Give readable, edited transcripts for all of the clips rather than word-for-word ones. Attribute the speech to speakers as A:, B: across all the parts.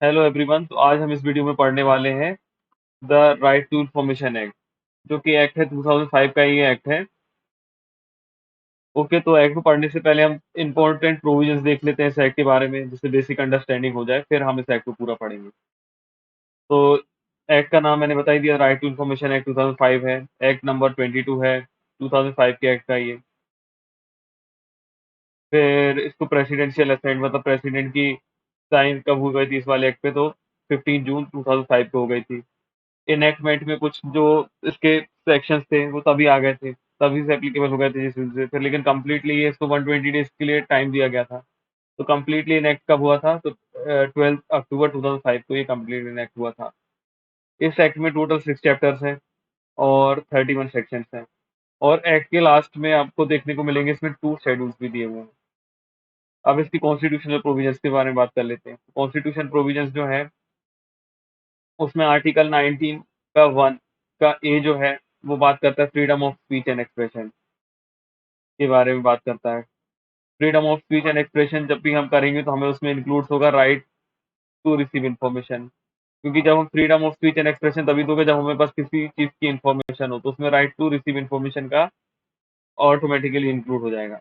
A: Hello everyone. तो आज हम इस वीडियो में पढ़ने वाले हैं the right to information act, जो कि एक्ट है 2005 का। ये एक्ट है। ओके, तो एक्ट को पढ़ने से पहले हम इंपॉर्टेंट प्रोविजंस देख लेते हैं इस एक्ट के बारे में, जिससे बेसिक अंडरस्टैंडिंग हो जाए, फिर हम इस एक्ट को पूरा पढ़ेंगे। तो एक्ट का नाम मैंने बता ही दिया, राइट टू इंफॉर्मेशन एक्ट 2005 है। एक्ट नंबर 22 है 2005 के एक्ट का ये। फिर इसको प्रेसिडेंशियल असेंट, मतलब प्रेसिडेंट की साइन कब हो गई थी इस वाले एक्ट पे, तो 15 जून 2005 को हो गई थी। इनैक्टमेंट में कुछ जो इसके सेक्शंस थे वो तभी आ गए थे, तभी से एप्लीकेबल हो गए थे जिस वजह से। फिर लेकिन कंप्लीटली ये इसको 120 डेज के लिए टाइम दिया गया था। तो कंप्लीटली इनैक्ट कब हुआ था, तो 12 अक्टूबर 2005 को ये कंप्लीट इनैक्ट हुआ था। इस एक्ट में टोटल 6 चैप्टर्स हैं और 31 सेक्शंस हैं। और एक्ट के लास्ट में आपको देखने को मिलेंगे इसमें 2 शेड्यूल्स भी दिए हुए हैं। अब इसकी कॉन्स्टिट्यूशनल प्रोविजंस के बारे में बात कर लेते हैं। कॉन्स्टिट्यूशन प्रोविजंस जो है, उसमें आर्टिकल 19 का 1 का ए जो है, वो बात करता है freedom of speech and expression के बारे में बात करता है। Freedom of speech and expression जब भी हम करेंगे तो हमें उसमें इंक्लूड होगा राइट टू रिसीव इन्फॉर्मेशन, क्योंकि जब हम freedom of speech and expression तभी दोगे जब हमें पास किसी चीज की इन्फॉर्मेशन हो, तो उसमें राइट टू रिसीव इन्फॉर्मेशन का ऑटोमेटिकली इंक्लूड हो जाएगा।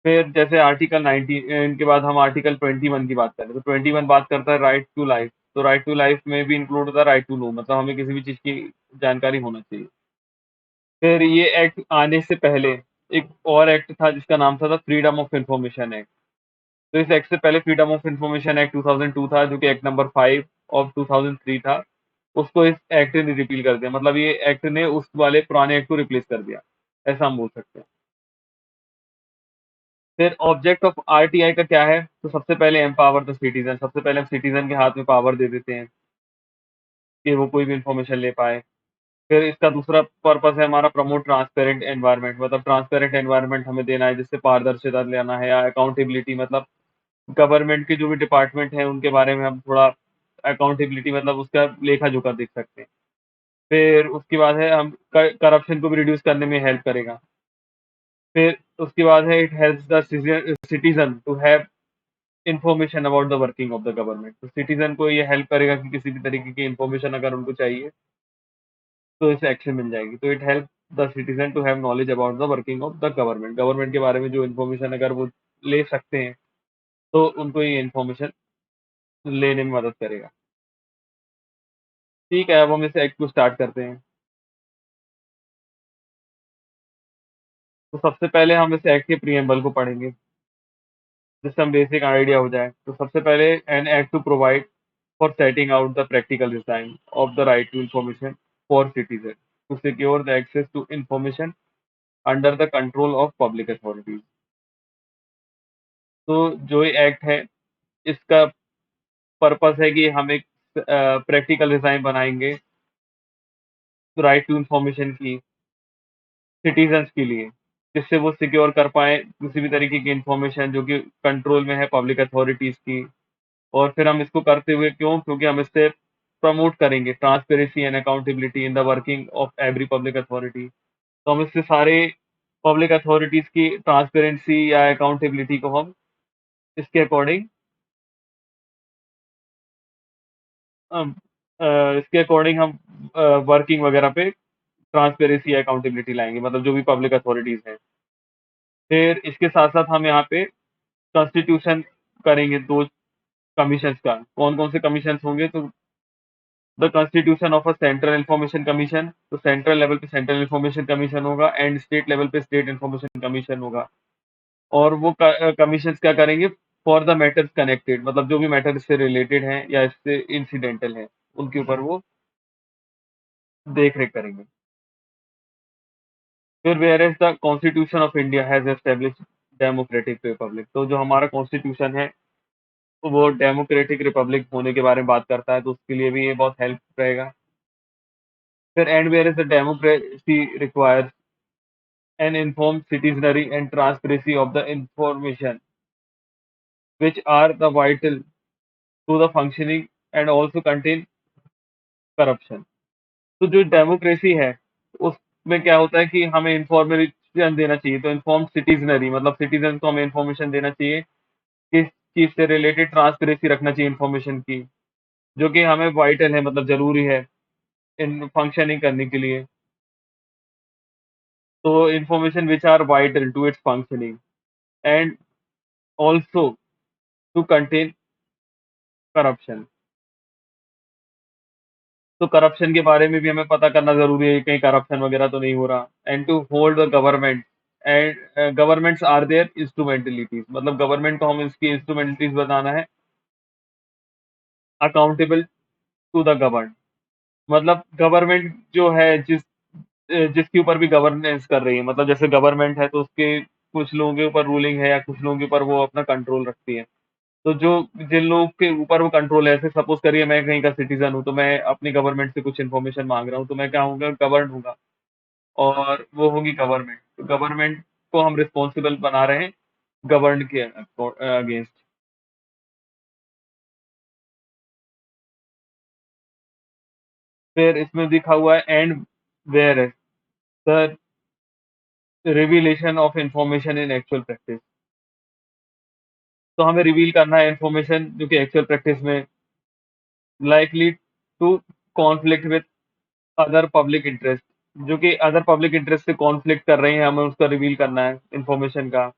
A: फिर जैसे आर्टिकल 19 के बाद हम आर्टिकल 21 की बात करें, तो 21 बात करता है राइट टू लाइफ। तो राइट टू लाइफ में भी इंक्लूड होता है राइट टू नो, मतलब हमें किसी भी चीज की जानकारी होना चाहिए। फिर ये एक्ट आने से पहले एक और एक्ट था जिसका नाम था फ्रीडम ऑफ इंफॉर्मेशन एक्ट। तो इस एक्ट से पहले फ्रीडम ऑफ इंफॉर्मेशन एक्ट 2002 था, जो कि एक्ट नंबर 5 ऑफ 2003 था। उसको इस एक्ट ने रिपील कर दिया, मतलब ये एक्ट ने उस वाले पुराने एक्ट को रिप्लेस कर दिया, ऐसा हम बोल सकते हैं। फिर ऑब्जेक्ट ऑफ आरटीआई का क्या है, तो सबसे पहले एम्पावर द सिटीजन, सबसे पहले हम सिटीजन के हाथ में पावर दे देते हैं कि वो कोई भी इंफॉर्मेशन ले पाए। फिर इसका दूसरा पर्पस है हमारा प्रमोट ट्रांसपेरेंट एनवायरनमेंट, मतलब ट्रांसपेरेंट एनवायरनमेंट हमें देना है जिससे पारदर्शिता लेना है, या अकाउंटेबिलिटी, मतलब गवर्नमेंट के जो भी डिपार्टमेंट है उनके बारे में हम थोड़ा अकाउंटेबिलिटी, मतलब उसका लेखा जोखा देख सकते हैं। फिर उसके बाद है हम करप्शन को भी रिड्यूस करने में हेल्प करेगा। फिर उसके बाद है it helps the citizen to have information about the working of the government. तो सिटीजन को ये हेल्प करेगा कि किसी भी तरीके की इंफॉर्मेशन अगर उनको चाहिए तो इसे एक्शन मिल जाएगी। तो it help the citizen to have knowledge about the working of the government, government के बारे में जो इन्फॉर्मेशन अगर वो ले सकते हैं तो उनको ये इन्फॉर्मेशन लेने में मदद करेगा। ठीक है, अब हम इस एक्ट को स्टार्ट करते हैं। तो सबसे पहले हम इस एक्ट के प्रीएम्बल को पढ़ेंगे, जिससे हम बेसिक आइडिया हो जाए। तो सबसे पहले an act to provide for setting out the practical design of the right to information for citizen to secure the access to information under the control of public authorities. तो जो ये act है, इसका पर्पस है कि हम एक practical design बनाएंगे राइट टू इंफॉर्मेशन की सिटीजन्स के लिए, जिससे वो सिक्योर कर पाए किसी भी तरीके की इंफॉर्मेशन जो कि कंट्रोल में है पब्लिक अथॉरिटीज की। और फिर हम इसको करते हुए क्यों, क्योंकि हम इससे प्रमोट करेंगे transparency and accountability in the working of every public authority. तो हम इससे सारे पब्लिक अथॉरिटीज की ट्रांसपेरेंसी या अकाउंटेबिलिटी को हम इसके अकॉर्डिंग अम, इसके अकॉर्डिंग हम वर्किंग वगैरह पे ट्रांसपेरेंसी या अकाउंटेबिलिटी लाएंगे, मतलब जो भी पब्लिक अथॉरिटीज हैं। फिर इसके साथ साथ हम यहाँ पे कॉन्स्टिट्यूशन करेंगे दो कमीशन का। कौन कौन से कमीशन होंगे, तो the constitution of a central information commission, तो सेंट्रल लेवल पे सेंट्रल इंफॉर्मेशन कमीशन होगा, एंड स्टेट लेवल पे स्टेट इंफॉर्मेशन कमीशन होगा। और वो कमीशन क्या करेंगे, फॉर द मैटर्स कनेक्टेड, मतलब जो भी मैटर इससे रिलेटेड हैं या इससे इंसिडेंटल हैं, उनके ऊपर वो देख रेख करेंगे। फिर whereas the constitution of India has establish democratic republic, तो जो हमारा कॉन्स्टिट्यूशन है वो डेमोक्रेटिक रिपब्लिक होने के बारे में बात करता है, तो उसके लिए भी ये बहुत हेल्प रहेगा। फिर and where is the democracy requires an informed citizenry and transparency of the information which are the vital to the functioning and also contain corruption। तो जो डेमोक्रेसी है उसमें क्या होता है कि हमें इंफॉर्मेशन देना चाहिए, तो इन्फॉर्म सिटीजनरी, मतलब सिटीजन को हमें इंफॉर्मेशन देना चाहिए कि चीज़ से रिलेटेड ट्रांसपेरेंसी रखना चाहिए इन्फॉर्मेशन की, जो कि हमें वाइटल है मतलब ज़रूरी है इन फंक्शनिंग करने के लिए। तो information which are vital to its functioning and also to contain corruption. तो करप्शन के बारे में भी हमें पता करना ज़रूरी है, कहीं करप्शन वगैरह तो नहीं हो रहा। And to hold the government and governments are their instrumentalities, मतलब गवर्नमेंट को हम इसकी इंस्ट्रूमेंटलिटीज़ बताना है, अकाउंटेबल टू द गवर्न। मतलब गवर्नमेंट जो है जिसके ऊपर भी गवर्नेंस कर रही है, मतलब जैसे गवर्नमेंट है तो उसके कुछ लोगों के ऊपर रूलिंग है या कुछ लोगों के ऊपर वो अपना कंट्रोल रखती है। तो जो जिन लोगों के ऊपर वो कंट्रोल है, ऐसे सपोज़ करिए मैं कहीं का सिटीज़न हूँ, तो मैं अपनी गवर्नमेंट से कुछ इन्फॉर्मेशन माँग रहा हूँ, तो मैं क्या होऊँगा, गवर्न्ड हूँगा और वो होगी गवर्नमेंट। तो गवर्नमेंट को हम रिस्पॉन्सिबल बना रहे हैं गवर्न के अगेंस्ट। फिर इसमें लिखा हुआ है and where the revelation of information in actual practice. तो हमें रिवील करना है इन्फॉर्मेशन जो कि एक्चुअल प्रैक्टिस में likely to conflict with other public interest, जो कि अदर पब्लिक इंटरेस्ट से कॉन्फ्लिक्ट कर रहे हैं, हमें उसका रिवील करना है इन्फॉर्मेशन का,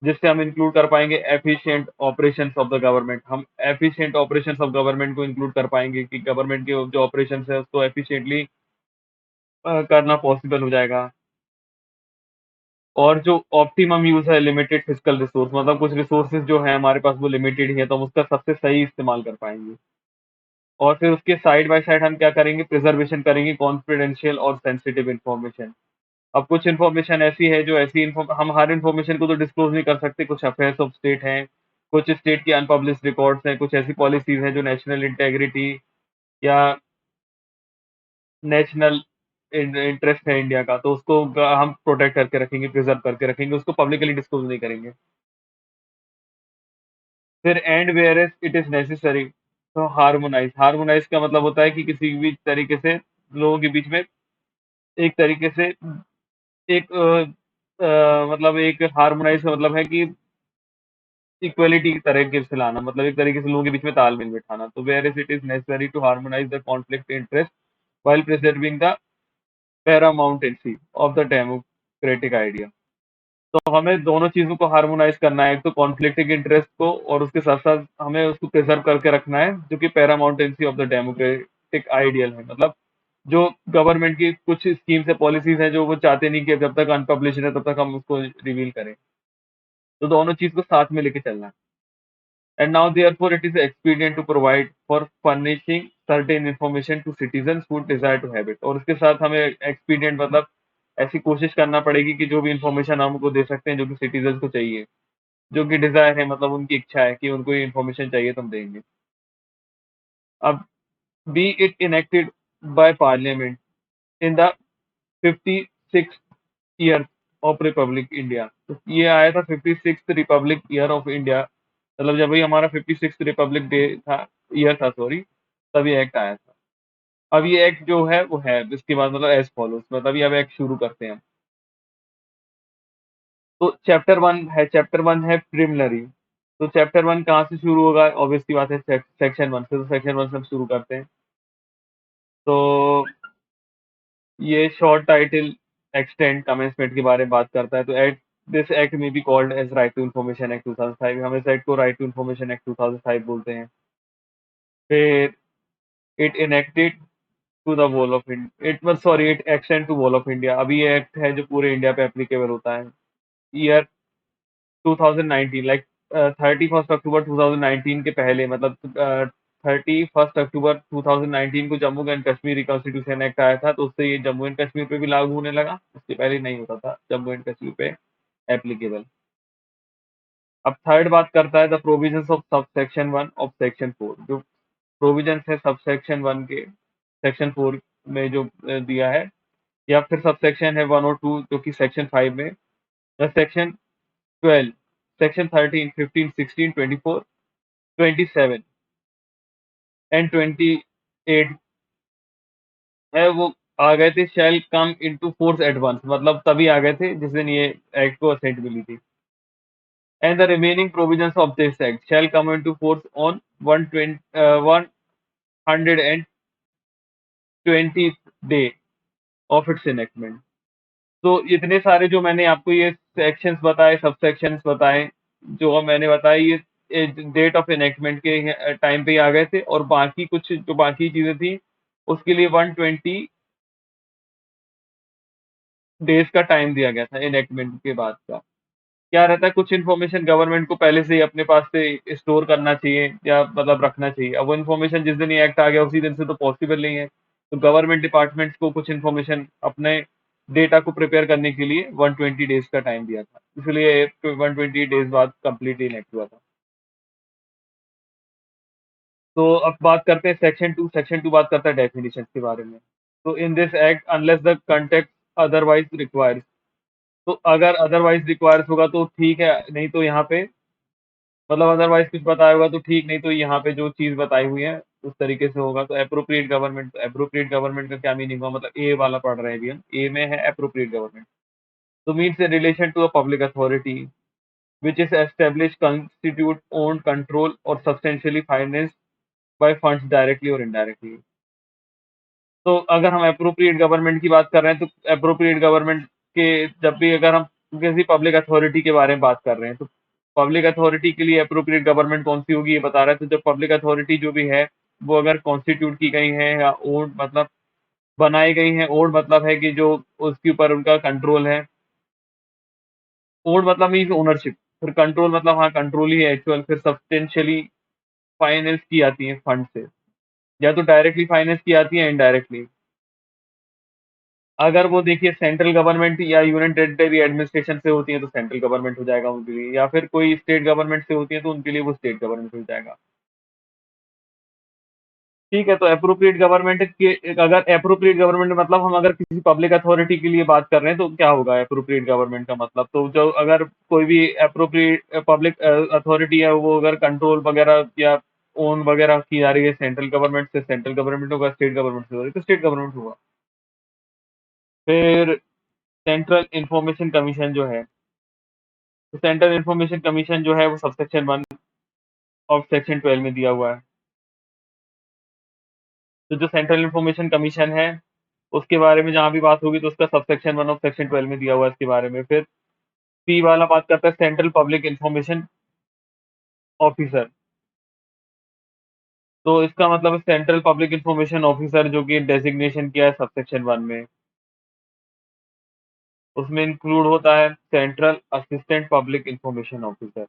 A: जिससे हम इंक्लूड कर पाएंगे efficient operations of the government. हम एफिशिएंट ऑपरेशंस ऑफ गवर्नमेंट को इंक्लूड कर पाएंगे कि गवर्नमेंट के जो ऑपरेशंस है उसको एफिशिएंटली करना पॉसिबल हो जाएगा। और जो ऑप्टिमम यूज है लिमिटेड फिजिकल रिसोर्स, मतलब कुछ रिसोर्सेज जो है हमारे पास वो लिमिटेड ही है, तो हम उसका सबसे सही इस्तेमाल कर पाएंगे। और फिर उसके साइड बाय साइड हम क्या करेंगे, प्रिजर्वेशन करेंगे कॉन्फिडेंशियल और सेंसिटिव इन्फॉर्मेशन। अब कुछ इन्फॉर्मेशन ऐसी है जो हम हर इन्फॉर्मेशन को तो डिस्क्लोज नहीं कर सकते, कुछ अफेयर्स ऑफ स्टेट हैं, कुछ स्टेट की अनपब्लिश्ड रिकॉर्ड्स हैं, कुछ ऐसी पॉलिसीज हैं जो नेशनल इंटेग्रिटी या नेशनल इंटरेस्ट है इंडिया का, तो उसको हम प्रोटेक्ट करके रखेंगे, प्रिजर्व करके रखेंगे, उसको पब्लिकली डिस्क्लोज नहीं करेंगे। फिर and where is it is necessary to harmonize. Harmonize का मतलब होता है कि किसी भी तरीके से लोगों के बीच में एक तरीके से एक मतलब एक हार्मोनाइज का मतलब है कि इक्वलिटी की तरीके से लाना, मतलब एक तरीके से लोगों के बीच में तालमेल बिठाना। तो where is it is necessary to harmonise the conflict interest while preserving the paramountcy of the democratic idea। तो हमें दोनों चीजों को हार्मोनाइज करना है, एक तो कॉन्फ्लिक्टिंग इंटरेस्ट को और उसके साथ साथ हमें उसको प्रिजर्व करके रखना है, जो कि पैरामाउंटेंसी ऑफ द डेमोक्रेटिक आइडियल है। मतलब जो गवर्नमेंट की कुछ स्कीम्स है, पॉलिसीज है, जो वो चाहते नहीं कि जब तक अनपब्लिश्ड है तब तक हम उसको रिवील करें। तो दोनों चीज को साथ में लेके चलना है। And now therefore it is expedient to provide for furnishing certain information to citizens who desire to have it। और उसके साथ हमें एक्सपीडियंट मतलब ऐसी कोशिश करना पड़ेगी कि जो भी इंफॉर्मेशन हम उनको दे सकते हैं जो कि सिटीजन को चाहिए, जो कि डिजायर है, मतलब उनकी इच्छा है कि उनको ये इन्फॉर्मेशन चाहिए, तो हम देंगे। अब B it enacted by parliament in the 56th year of Republic India. तो ये आया था 56th Republic year of India, मतलब जब भी हमारा 56th रिपब्लिक डे था, ईयर था सॉरी, तब ये एक्ट आया था। अब ये एक्ट जो है वो है इसके बाद मतलब एज फॉलोज, मतलब ये अब एक्ट शुरू करते हैं। तो चैप्टर वन है, चैप्टर वन है प्रिलिमिनरी। तो चैप्टर वन कहाँ से शुरू होगा, ऑब्वियस सी बात है सेक्शन वन से। तो सेक्शन वन से हम शुरू करते हैं। तो ये शॉर्ट टाइटल एक्सटेंड कमेंसमेंट के बारे में बात करता है। तो एक्ट दिस एक्ट में be called as right to information act 2005। हम इस एक्ट को राइट टू इन्फॉर्मेशन एक्ट 2005 बोलते हैं। फिर it enacted to the whole of India, it was sorry it extend to whole of India. अभी ये act है जो पूरे इंडिया पे एप्लीकेबल होता है। ईयर 2019 लाइक 31 अक्टूबर 2019 के पहले, मतलब 31 अक्टूबर 2019 को Jammu and Kashmir reconstitution act आया था, तो उससे ये जम्मू एंड कश्मीर पे भी लागू होने लगा। उससे पहले नहीं होता था जम्मू एंड कश्मीर पे एप्लीकेबल। अब थर्ड बात करता है the provisions of sub section one of section four. जो प्रोविजंस है सब सेक्शन वन के सेक्शन फोर में जो दिया है, या फिर सब सेक्शन है वन और टू जो कि सेक्शन फाइव में, या सेक्शन 12, सेक्शन 13, 15, 16, 24, 27 एंड 28 है, वो आ गए थे shall come into force at once, मतलब तभी आ गए थे जिस दिन ये एक्ट को असेंट मिली थी। and the remaining provisions of this act shall come into force on 120th day of its enactment. तो इतने सारे जो मैंने आपको ये सेक्शंस बताए, सब सेक्शंस बताए, जो मैंने बताए, ये डेट ऑफ एनेक्टमेंट के टाइम पे ही आ गए थे, और बाकी कुछ जो बाकी चीजें थी उसके लिए 120 डेज का टाइम दिया गया था एनेक्टमेंट के बाद का। क्या रहता है, कुछ इन्फॉर्मेशन गवर्नमेंट को पहले से ही अपने पास से स्टोर करना चाहिए या मतलब रखना चाहिए। अब वो इन्फॉर्मेशन जिस दिन ये एक्ट आ गया उसी दिन से तो पॉसिबल नहीं है। तो गवर्नमेंट डिपार्टमेंट्स को कुछ इन्फॉर्मेशन अपने डेटा को प्रिपेयर करने के लिए 120 डेज का टाइम दिया था, इसलिए 120 डेज बाद कंप्लीटली इनेक्ट हुआ था। तो अब बात करते हैं सेक्शन 2 बात करता है डेफिनेशन के बारे में। तो in this act unless the context otherwise requires, तो अगर अदरवाइज रिक्वायर्स होगा तो ठीक है, नहीं तो यहाँ पे मतलब अदरवाइज कुछ बताया होगा तो ठीक, नहीं तो यहाँ पे जो चीज बताई हुई है उस तरीके से होगा। तो एप्रोप्रिएट गवर्नमेंट का क्या मीनिंग हुआ, मतलब ए वाला पढ़ रहे हैं अभी हम, ए में है एप्रोप्रिएट गवर्नमेंट। तो means in relation to a public authority which is established, constitute, owned, control or substantially financed by funds directly or indirectly। तो अगर हम एप्रोप्रिएट गवर्नमेंट की बात कर रहे हैं तो एप्रोप्रिएट गवर्नमेंट के जब भी अगर हम किसी पब्लिक अथॉरिटी के बारे में बात कर रहे हैं तो पब्लिक अथॉरिटी के लिए एप्रोप्रिएट गवर्नमेंट कौन सी होगी ये बता रहा है। तो जब पब्लिक अथॉरिटी जो भी है वो अगर कॉन्स्टिट्यूट की गई है या ओन मतलब बनाई गई है, ओन मतलब है कि जो उसके ऊपर उनका कंट्रोल है, ओन मतलब मीन्स ओनरशिप, फिर कंट्रोल मतलब हाँ कंट्रोल ही है एक्चुअल, फिर सब्सटेंशियली फाइनेंस की जाती है फंड से, या तो डायरेक्टली फाइनेंस की जाती है इनडायरेक्टली। अगर वो देखिए सेंट्रल गवर्नमेंट या यूनियन टेरिटरी एडमिनिस्ट्रेशन से होती है तो सेंट्रल गवर्नमेंट हो जाएगा उनके लिए, या फिर कोई स्टेट गवर्नमेंट से होती है तो उनके लिए वो स्टेट गवर्नमेंट हो जाएगा। ठीक है, तो अप्रोप्रिएट गवर्नमेंट के अगर अप्रोप्रिएट गवर्नमेंट मतलब हम अगर किसी पब्लिक अथॉरिटी के लिए बात कर रहे हैं तो क्या होगा अप्रोप्रिएट गवर्नमेंट का मतलब, तो जो अगर कोई भी अप्रोप्रिएट पब्लिक अथॉरिटी है वो अगर कंट्रोल वगैरह या ओन वगैरह की जा रही है सेंट्रल गवर्नमेंट से, सेंट्रल गवर्नमेंट होगा, स्टेट गवर्नमेंट से हो रही है तो स्टेट गवर्नमेंट होगा। फिर सेंट्रल इंफॉर्मेशन कमीशन जो है, तो सेंट्रल इंफॉर्मेशन कमीशन जो है वो सबसेक्शन 1 ऑफ सेक्शन 12 में दिया हुआ है। तो जो सेंट्रल इंफॉर्मेशन कमीशन है उसके बारे में जहां भी बात होगी तो उसका सबसेक्शन 1 ऑफ सेक्शन 12 में दिया हुआ है इसके बारे में। फिर पी वाला बात करता है सेंट्रल पब्लिक इंफॉर्मेशन ऑफिसर। तो इसका मतलब सेंट्रल पब्लिक इंफॉर्मेशन ऑफिसर जो कि डेजिग्नेशन किया है सबसेक्शन 1 में, उसमें इंक्लूड होता है central assistant public information officer.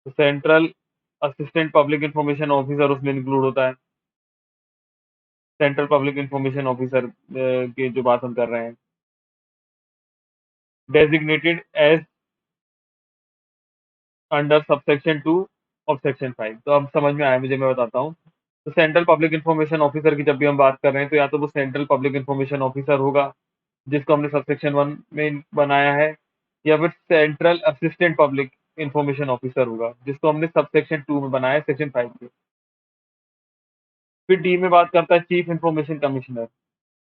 A: तो central assistant public information officer उसमें इंक्लूड होता है। सेंट्रल पब्लिक इंफॉर्मेशन ऑफिसर की जो बात हम कर रहे हैं, designated as under subsection 2 of section 5। तो अब समझ में आया मुझे, मैं बताता हूँ। तो सेंट्रल पब्लिक इंफॉर्मेशन ऑफिसर की जब भी हम बात कर रहे हैं तो या तो वो सेंट्रल पब्लिक इंफॉर्मेशन ऑफिसर होगा जिसको हमने सबसेक्शन 1 में बनाया है, या फिर central assistant public information officer होगा जिसको हमने सबसेक्शन 2 में बनाया है सेक्शन 5 में। फिर डी में बात करता है chief information commissioner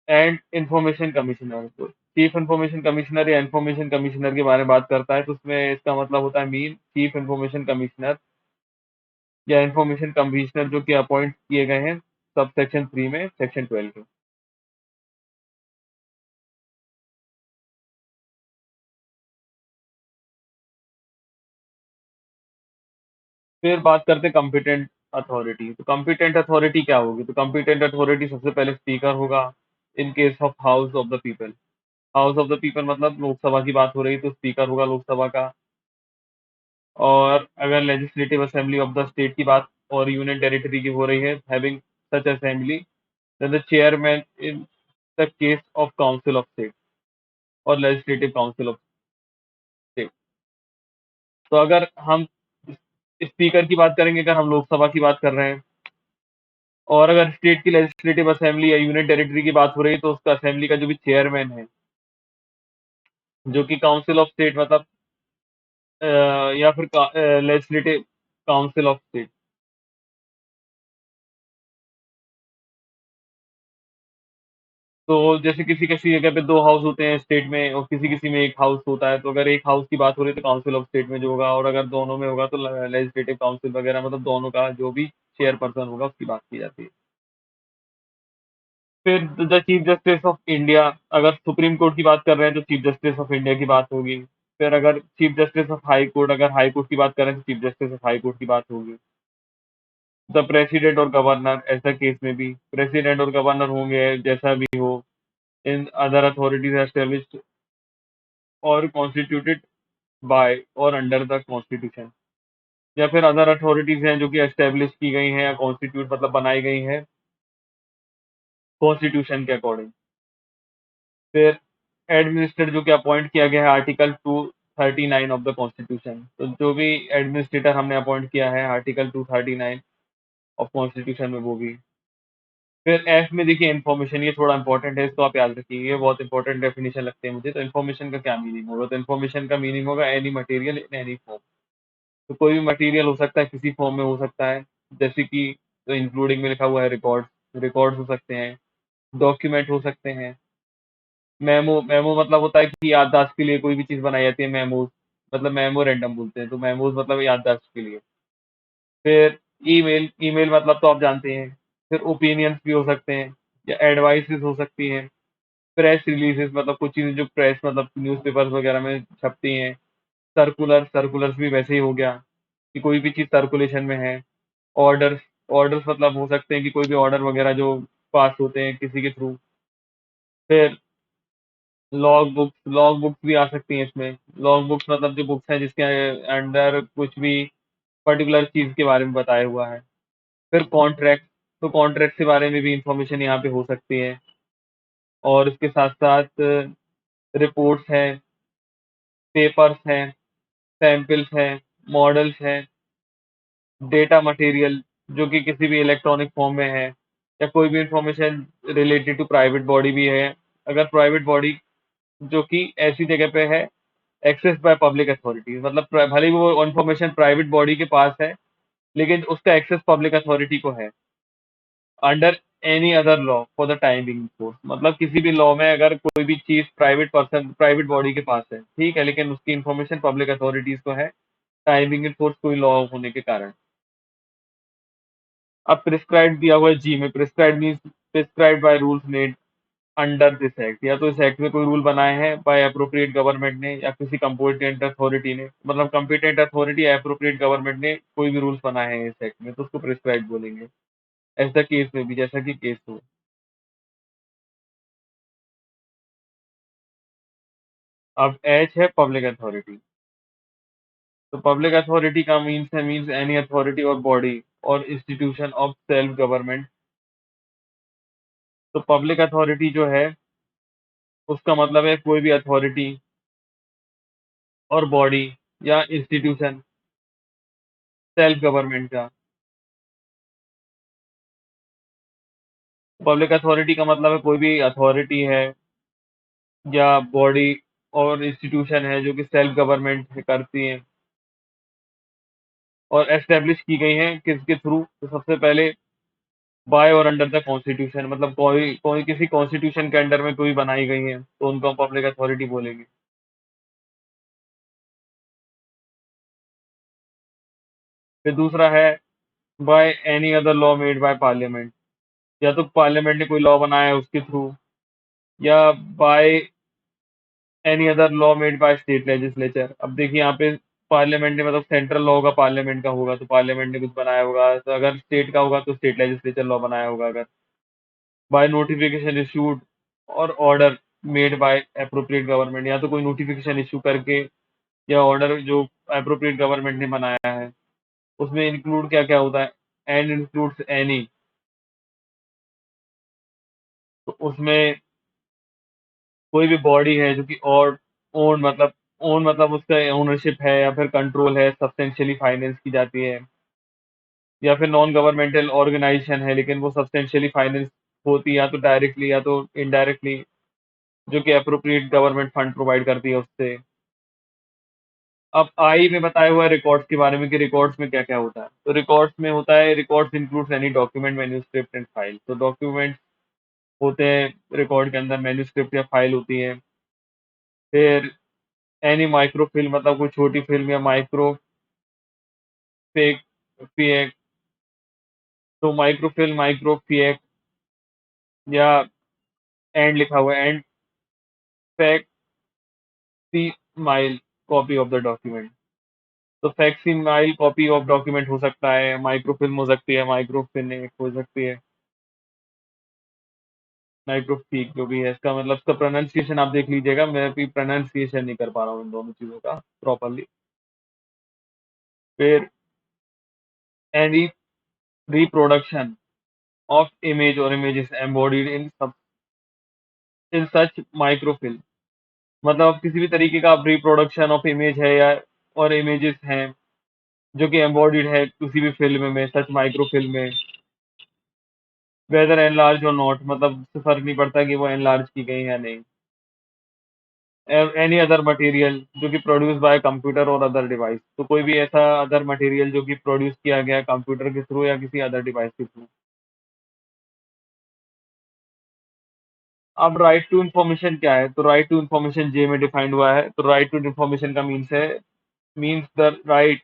A: and information commissioner. तो चीफ इंफॉर्मेशन कमिश्नर या इंफॉर्मेशन कमिश्नर के बारे में बात करता है तो उसमें इसका मतलब होता है मीन चीफ इंफॉर्मेशन कमिश्नर या इंफॉर्मेशन कमिश्नर जो कि अपॉइंट किए गए हैं सब सेक्शन 3 में सेक्शन 12 के। फिर बात करते हैं कॉम्पिटेंट अथॉरिटी। तो कॉम्पिटेंट अथॉरिटी क्या होगी, तो कॉम्पिटेंट अथॉरिटी सबसे पहले स्पीकर होगा in case of house of the people. House of the people मतलब लोकसभा की बात हो रही है तो स्पीकर होगा लोकसभा का। और अगर legislative assembly of the state की बात और यूनियन टेरिटरी की हो रही है having such assembly, then the chairman in the case of council of state और लेजिस्लेटिव काउंसिल ऑफ स्टेट। तो अगर हम स्पीकर की बात करेंगे, अगर हम लोकसभा की बात कर रहे हैं, और अगर स्टेट की लेजिस्लेटिव असेंबली या यूनियन टेरिटरी की बात हो रही है तो उसका असेंबली का जो भी चेयरमैन है जो कि काउंसिल ऑफ स्टेट मतलब अ, या फिर लेजिस्लेटिव काउंसिल ऑफ स्टेट। तो जैसे किसी-किसी जगह पे 2 हाउस होते हैं स्टेट में और किसी-किसी में 1 हाउस होता है, तो अगर 1 हाउस की बात हो रही है तो काउंसिल ऑफ स्टेट में जो होगा और अगर दोनों में होगा तो ल लेजिस्लेटिव काउंसिल वगैरह मतलब दोनों का जो भी चेयरपर्सन होगा उसकी बात की जाती है। फिर the chief justice of India, अगर सुप्रीम कोर्ट की बात कर रहे हैं तो चीफ जस्टिस ऑफ इंडिया की बात होगी। फिर अगर chief justice of high court, अगर हाई कोर्ट की बात कर रहे हैं तो chief justice of high court की बात होगी। द प्रेसिडेंट और गवर्नर, ऐसा केस में भी प्रेसिडेंट और गवर्नर होंगे जैसा भी हो। इन अदर अथॉरिटीज एस्टेब्लिश्ड और कॉन्स्टिट्यूटेड बाय और अंडर द कॉन्स्टिट्यूशन, या फिर अदर अथॉरिटीज हैं जो कि एस्टेब्लिश की गई हैं या कॉन्स्टिट्यूट मतलब बनाई गई हैं कॉन्स्टिट्यूशन के अकॉर्डिंग। फिर एडमिनिस्ट्रेटर जो कि अपॉइंट किया गया है आर्टिकल 239 ऑफ द कॉन्स्टिट्यूशन, तो जो भी एडमिनिस्ट्रेटर हमने अपॉइंट किया है आर्टिकल 239 ऑफ कॉन्स्टिट्यूशन में वो भी। फिर एफ में देखिए इन्फॉर्मेशन, ये थोड़ा इंपॉर्टेंट है, इसको आप याद रखिए, ये बहुत इंपॉर्टेंट डेफिनेशन लगते हैं मुझे। तो इन्फॉर्मेशन का क्या मीनिंग होगा? तो इन्फॉर्मेशन का मीनिंग होगा any material in any form. तो कोई भी मटेरियल हो सकता है, किसी फॉर्म में हो सकता है, जैसे कि तो इंक्लूडिंग में लिखा हुआ है रिकॉर्ड्स, रिकॉर्ड्स हो सकते हैं, डॉक्यूमेंट हो सकते हैं, मेमो, मेमो मतलब होता है कि याददाश्त के लिए कोई भी चीज़ बनाई जाती है, मेमोज़, मतलब मेमोरेंडम बोलते हैं, तो मेमोज़ मतलब याददाश्त के लिए। फिर ईमेल, ईमेल मतलब तो आप जानते हैं। फिर ओपिनियंस भी हो सकते हैं या एडवाइसेज़ हो सकती हैं। प्रेस रिलीज़ेज़ मतलब कुछ चीज़ें जो प्रेस मतलब न्यूज़पेपर्स वगैरह में छपती हैं। सर्कुलर, सर्कुलर्स भी वैसे ही हो गया कि कोई भी चीज़ सर्कुलेशन में है। ऑर्डर्स, ऑर्डर्स मतलब हो सकते हैं कि कोई भी ऑर्डर वगैरह जो पास होते हैं किसी के थ्रू। फिर लॉग बुक्स भी आ सकती हैं इसमें। लॉग बुक्स मतलब जो बुक्स हैं जिसके अंडर कुछ भी पर्टिकुलर चीज़ के बारे में बताया हुआ है। फिर कॉन्ट्रैक्ट, तो कॉन्ट्रैक्ट के बारे में भी इंफॉर्मेशन यहाँ पे हो सकती है। और इसके साथ-साथ रिपोर्ट्स हैं, पेपर्स हैं, सैंपल्स हैं, मॉडल्स हैं, डेटा मटेरियल जो कि किसी भी इलेक्ट्रॉनिक फॉर्म में है, या कोई भी information related to private body भी है। अगर प्राइवेट बॉडी जो कि ऐसी जगह पे है एक्सेस बाय पब्लिक अथॉरिटी, मतलब भले ही वो इन्फॉर्मेशन प्राइवेट बॉडी के पास है, लेकिन उसका एक्सेस पब्लिक अथॉरिटी को है under any other law for the time being force, मतलब किसी भी लॉ में अगर कोई भी चीज प्राइवेट पर्सन प्राइवेट बॉडी के पास है, ठीक है, लेकिन उसकी इन्फॉर्मेशन पब्लिक अथॉरिटीज को है टाइम बिंग फोर्स कोई लॉ होने के कारण। अब प्रिस्क्राइब दिया हुआ है जी में, prescribe means prescribe by rules made under this act, या तो इस एक्ट में कोई रूल बनाए हैं बाय अप्रोप्रिएट गवर्नमेंट ने या किसी कंपिटेंट अथॉरिटी ने, मतलब कंपिटेंट अथॉरिटी या अप्रोप्रिएट गवर्नमेंट ने कोई भी रूल्स बनाए हैं इस एक्ट में तो उसको प्रिस्क्राइब बोलेंगे। ऐसा केस में भी जैसा कि केस हो। अब एच है पब्लिक अथॉरिटी। तो पब्लिक अथॉरिटी का मीन्स एनी अथॉरिटी और बॉडी और इंस्टीट्यूशन ऑफ सेल्फ गवर्नमेंट। तो पब्लिक अथॉरिटी जो है उसका मतलब है कोई भी अथॉरिटी और बॉडी या इंस्टीट्यूशन सेल्फ गवर्नमेंट का। पब्लिक अथॉरिटी का मतलब है कोई भी अथॉरिटी है या बॉडी और इंस्टीट्यूशन है जो कि सेल्फ गवर्नमेंट करती हैं और एस्टेब्लिश की गई हैं किसके थ्रू, तो सबसे पहले बाय और अंडर द कॉन्स्टिट्यूशन, मतलब कोई कोई किसी कॉन्स्टिट्यूशन के अंडर में कोई बनाई गई है तो उनको हम पब्लिक अथॉरिटी बोलेंगे। फिर दूसरा है by any other law made by parliament, या तो पार्लियामेंट ने कोई लॉ बनाया है उसके थ्रू, या by any other law made by state legislature. अब देखिए यहाँ पे पार्लियामेंट ने मतलब सेंट्रल लॉ होगा, पार्लियामेंट का होगा तो पार्लियामेंट ने कुछ बनाया होगा, तो अगर स्टेट का होगा तो स्टेट लेजिस्लेचर लॉ बनाया होगा। अगर बाय नोटिफिकेशन इशूड और order made by appropriate government, या तो कोई नोटिफिकेशन इशू करके या ऑर्डर जो एप्रोप्रिएट गवर्नमेंट ने बनाया है। उसमें इंक्लूड क्या क्या होता है, एंड इंक्लूड्स एनी, तो उसमें कोई भी बॉडी है जो कि और ओन मतलब उसका ओनरशिप है या फिर कंट्रोल है, सब्सटेंशियली फाइनेंस की जाती है, या फिर नॉन गवर्नमेंटल ऑर्गेनाइजेशन है लेकिन वो सब्सटेंशियली फाइनेंस होती है या तो डायरेक्टली या तो इनडायरेक्टली, जो कि अप्रोप्रिएट गवर्नमेंट फंड प्रोवाइड करती है उससे। अब आई में बताया हुआ है रिकॉर्ड्स के बारे में कि रिकॉर्ड्स में क्या क्या होता है, तो रिकॉर्ड्स में होता है records includes any document manuscript and file. तो डॉक्यूमेंट होते हैं रिकॉर्ड के अंदर, मैन्युस्क्रिप्ट या फाइल होती है। फिर एनी माइक्रोफिल्म मतलब कोई छोटी फ़िल्म या माइक्रो फेक फ़िएक, तो माइक्रोफिल्म, माइक्रोफ़िएक या एंड लिखा हुआ है, and facsimile copy of the document. तो फैक्सिमाइल कॉपी ऑफ डॉक्यूमेंट हो सकता है, माइक्रोफ़िल्म हो सकती है, माइक्रोफ़िनेक हो सकती है, माइक्रोफ़ीक जो भी है, इसका मतलब इसका प्रोनंसिएशन आप देख लीजिएगा, मैं अभी प्रोनंसिएशन नहीं कर पा रहा हूँ इन दोनों चीज़ों का प्रॉपर्ली। फिर एनी रिप्रोडक्शन ऑफ इमेज और इमेजेस एम्बॉडीड इन सच माइक्रोफिल्म, मतलब किसी भी तरीके का आप रिप्रोडक्शन ऑफ इमेज है या और इमेजेस हैं जो कि एम्बॉडीड है किसी भी फ़िल्म में, सच माइक्रोफिल्म में, वेदर एनलार्ज और नॉट, मतलब इससे फ़र्क नहीं पड़ता कि वो एनलार्ज की गई या नहीं। एनी अदर मटेरियल जो कि प्रोड्यूस बाय कंप्यूटर और अदर डिवाइस, तो कोई भी ऐसा अदर मटेरियल जो कि प्रोड्यूस किया गया कंप्यूटर के थ्रू या किसी अदर डिवाइस के थ्रू। अब राइट टू इन्फॉर्मेशन क्या है? तो राइट टू इन्फॉर्मेशन जे में डिफाइंड हुआ है। तो राइट टू इन्फॉर्मेशन का means the right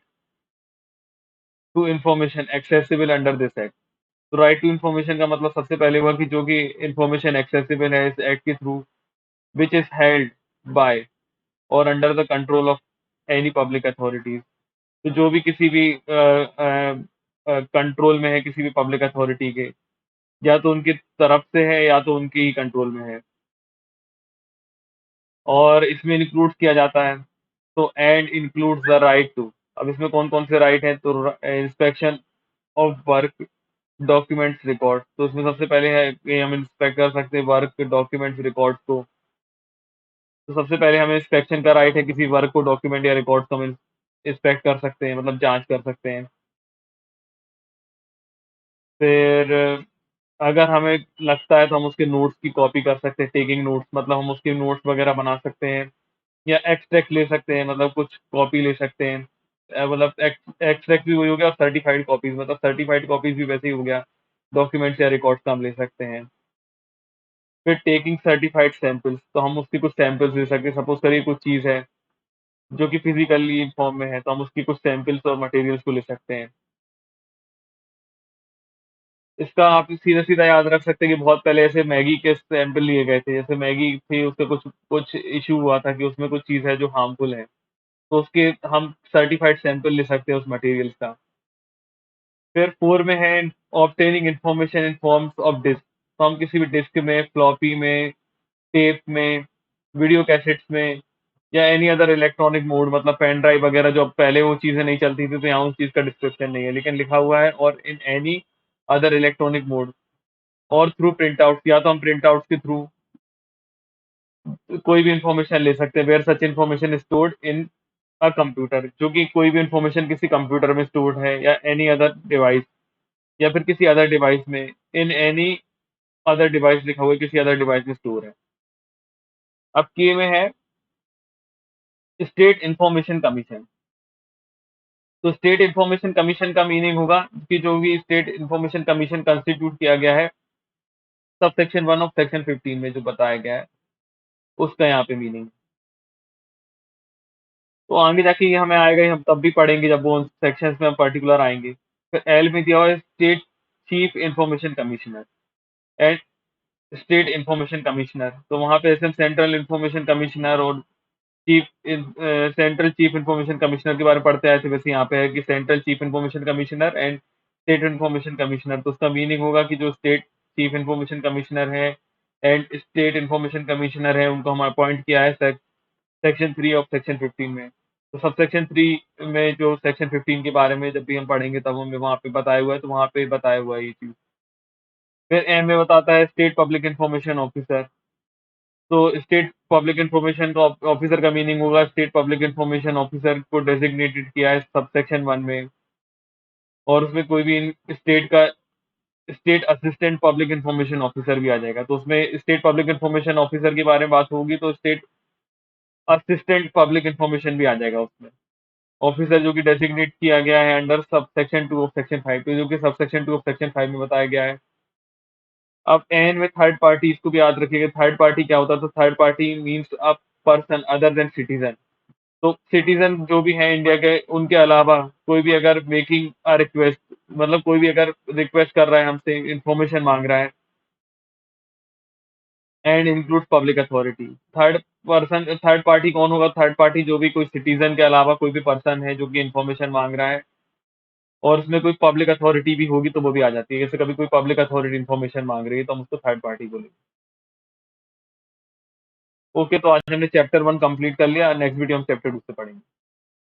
A: to information accessible under this act. तो राइट टू इन्फॉर्मेशन का मतलब सबसे पहले हुआ कि जो कि इन्फॉर्मेशन एक्सेसिबल है इस एक्ट के through, which is held by और under the control of any public authorities. तो जो भी किसी भी कंट्रोल में है किसी भी पब्लिक अथॉरिटी के, या तो उनकी तरफ से है या तो उनके ही कंट्रोल में है, और इसमें इंक्लूड किया जाता है। तो and includes the right to, अब इसमें कौन कौन से राइट हैं? तो inspection of work documents record, तो उसमें सबसे पहले है कि हम इंस्पेक्ट कर सकते हैं वर्क डॉक्यूमेंट्स रिकॉर्ड्स को। तो सबसे पहले हमें इंस्पेक्शन का राइट है, किसी वर्क को डॉक्यूमेंट या रिकॉर्ड्स को हम इंस्पेक्ट कर सकते हैं, मतलब जांच कर सकते हैं। फिर अगर हमें लगता है तो हम उसके नोट्स की कॉपी कर सकते हैं, टेकिंग नोट्स, मतलब हम उसके नोट्स वगैरह बना सकते हैं, या एक्सट्रैक्ट ले सकते हैं, मतलब कुछ कॉपी ले सकते हैं। मतलब एक्सट्रैक्ट भी वही हो गया, और सर्टिफाइड कॉपीज, मतलब सर्टिफाइड कॉपीज भी वैसे ही हो गया, डॉक्यूमेंट्स या रिकॉर्ड्स का हम ले सकते हैं। फिर टेकिंग सर्टिफाइड सैंपल्स, तो हम उसकी कुछ सैंपल्स ले सकते हैं। सपोज करिए कुछ चीज़ है जो कि फिजिकली फॉर्म में है, तो हम उसकी कुछ सैंपल्स और मटेरियल्स को ले सकते हैं। इसका आप सीधा-सीधा याद रख सकते हैं कि बहुत पहले ऐसे मैगी के सैंपल लिए गए थे। जैसे मैगी थी, उससे कुछ कुछ इश्यू हुआ था कि उसमें कुछ चीज़ है जो हार्मफुल है। तो उसके हम सर्टिफाइड सैंपल ले सकते हैं उस मटेरियल्स का। फिर 4 में है obtaining information in forms of disk, तो हम किसी भी डिस्क में, फ्लॉपी में, टेप में, वीडियो कैसेट्स में, या एनी अदर इलेक्ट्रॉनिक मोड, मतलब पेन ड्राइव वगैरह, जो अब पहले वो चीज़ें नहीं चलती थी तो यहाँ उस चीज़ का डिस्क्रिप्शन नहीं है, लेकिन लिखा हुआ है और in any other electronic mode और थ्रू प्रिंट आउट, या तो हम प्रिंट आउट के थ्रू कोई भी इंफॉर्मेशन ले सकते हैं। Where such information stored in a computer, जो कि कोई भी इंफॉर्मेशन किसी कंप्यूटर में स्टोर्ड है, या एनी अदर डिवाइस, या फिर किसी अदर डिवाइस में, इन एनी अदर डिवाइस लिखा हुआ है, किसी अदर डिवाइस में स्टोर है। अब के में है स्टेट इंफॉर्मेशन कमीशन। तो स्टेट इंफॉर्मेशन कमीशन का मीनिंग होगा कि जो भी स्टेट इंफॉर्मेशन कमीशन कंस्टिट्यूट किया गया है सब सेक्शन 1 ऑफ सेक्शन 15 में जो बताया गया है, उसका यहाँ पे मीनिंग। तो आगे जाके ये हमें आएगा ही, हम तब भी पढ़ेंगे जब वो सेक्शंस में हम पर्टिकुलर आएंगे। फिर एल में दिया हुआ है state chief information commissioner and state information commissioner, तो वहाँ पे ऐसे सेंट्रल इंफॉर्मेशन कमिश्नर और chief central chief information commissioner के बारे में पढ़ते आए थे, वैसे यहाँ पे है कि central chief information commissioner and state information commissioner. तो उसका मीनिंग होगा कि जो स्टेट चीफ इंफॉर्मेशन कमिश्नर है एंड स्टेट इंफॉर्मेशन कमिश्नर है, उनको हम अपॉइंट किया है सेक्शन 3 ऑफ सेक्शन 15 में। तो सब सेक्शन 3 में जो सेक्शन 15 के बारे में जब भी हम पढ़ेंगे तब हमें वहाँ पे बताया हुआ है, तो वहाँ पे बताया हुआ है ये चीज़। फिर एम में बताता है स्टेट पब्लिक इंफॉर्मेशन ऑफिसर। तो स्टेट पब्लिक इंफॉर्मेशन का ऑफिसर का मीनिंग होगा, स्टेट पब्लिक इंफॉर्मेशन ऑफिसर को डेजिग्नेटेड किया है सब सेक्शन 1 में, और उसमें कोई भी स्टेट का state assistant public information officer भी आ जाएगा। तो उसमें स्टेट पब्लिक इंफॉर्मेशन ऑफिसर के बारे में बात होगी तो स्टेट असिस्टेंट पब्लिक इंफॉर्मेशन भी आ जाएगा उसमें। ऑफिसर जो कि डेजिग्नेट किया गया है under sub section 2 of section 5, तो जो कि सब सेक्शन 2 ऑफ सेक्शन 5 में बताया गया है। अब एन में थर्ड पार्टी, इसको भी याद रखिएगा। थर्ड पार्टी क्या होता है? तो third party means a person other than citizen. तो सिटीजन जो भी हैं इंडिया के, उनके अलावा कोई भी अगर मेकिंग अ रिक्वेस्ट, मतलब कोई भी अगर रिक्वेस्ट कर रहा है हमसे, इंफॉर्मेशन मांग रहा है, and includes public authority. Third party कौन होगा? थर्ड पार्टी जो भी कोई सिटीजन के अलावा कोई भी पर्सन है जो कि इंफॉर्मेशन मांग रहा है, और उसमें कोई पब्लिक अथॉरिटी भी होगी तो वो भी आ जाती है। जैसे कभी कोई पब्लिक अथॉरिटी इंफॉर्मेशन मांग रही है तो हम उसको थर्ड पार्टी बोलेंगे। ओके, तो आज हमने चैप्टर 1 कंप्लीट कर लिया। नेक्स्ट वीडियो हम चैप्टर 2 से पढ़ेंगे।